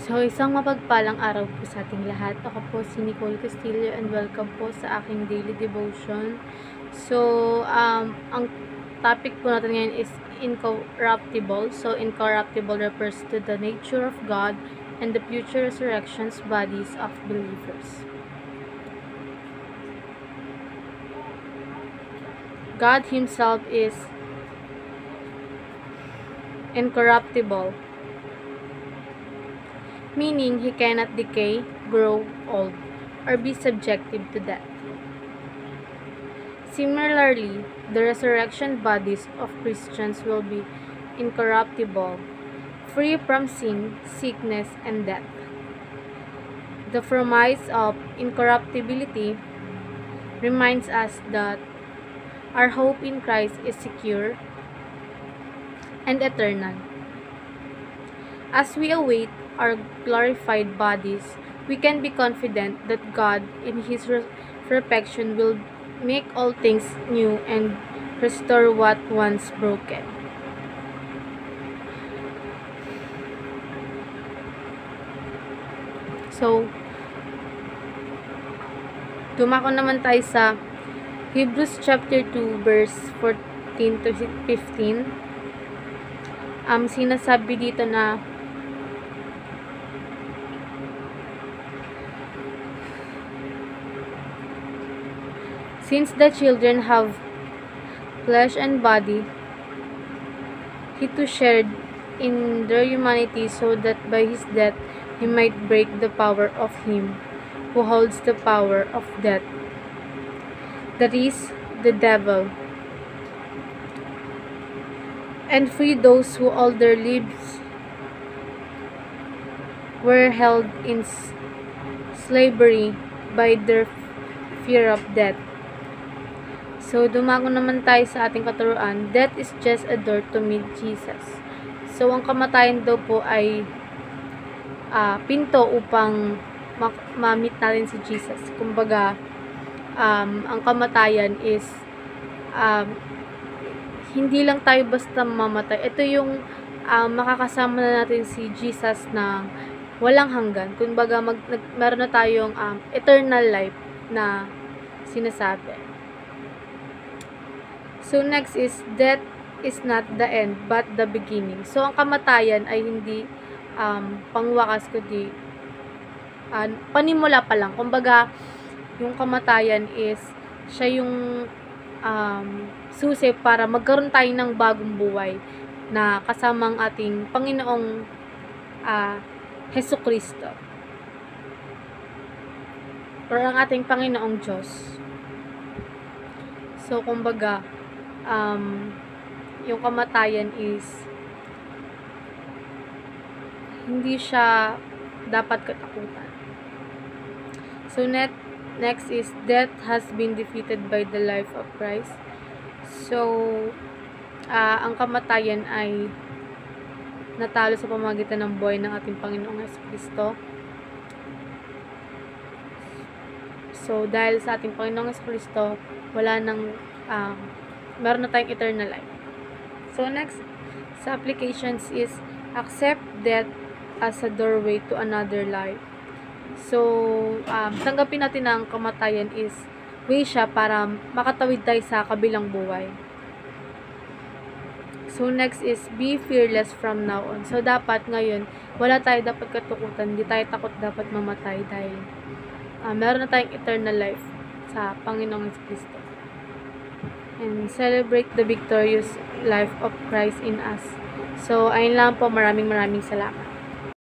So, isang mapagpalang araw po sa ating lahat. Ako po si Nicole Castillo and welcome po sa aking daily devotion. So, ang topic po natin ngayon is incorruptible. So, incorruptible refers to the nature of God and the future resurrections bodies of believers. God Himself is incorruptible, meaning He cannot decay, grow old, or be subjected to death. Similarly, the resurrection bodies of Christians will be incorruptible, free from sin, sickness, and death. The promise of incorruptibility reminds us that our hope in Christ is secure and eternal. As we await our glorified bodies, we can be confident that God, in His perfection, will make all things new and restore what once broken. So, dumako naman tayo sa Hebrews chapter 2 verse 14 to 15. Sinasabi dito na since the children have flesh and body, He too shared in their humanity so that by His death He might break the power of him who holds the power of death, that is, the devil, and free those who all their lives were held in slavery by their fear of death. So, dumako naman tayo sa ating katuruan. Death is just a door to meet Jesus. So, ang kamatayan daw po ay pinto upang ma-meet natin si Jesus. Kumbaga, ang kamatayan is hindi lang tayo basta mamatay. Ito yung makakasama na natin si Jesus na walang hanggan. Kumbaga, meron na tayong eternal life na sinasabi. So, next is, death is not the end, but the beginning. So, ang kamatayan ay hindi pangwakas, kundi panimula pa lang. Kumbaga, yung kamatayan is, siya yung susi para magkaroon tayo ng bagong buhay na kasama ang ating Panginoong Hesukristo. Or ang ating Panginoong Diyos. So, kumbaga, yung kamatayan is hindi siya dapat katakutan. So, next is, death has been defeated by the life of Christ. So, ang kamatayan ay natalo sa pamamagitan ng buhay ng ating Panginoong Jesucristo. So, dahil sa ating Panginoong Jesucristo, meron na tayong eternal life. So, next sa applications is, accept death as a doorway to another life. So, tanggapin natin ang kamatayan is way siya para makatawid tayo sa kabilang buhay. So, next is, be fearless from now on. So, dapat ngayon, wala tayo dapat katukutan. Hindi tayo takot dapat mamatay dahil meron na tayong eternal life sa Panginoong Kristo. And celebrate the victorious life of Christ in us. So, ayun lang po. Maraming salamat.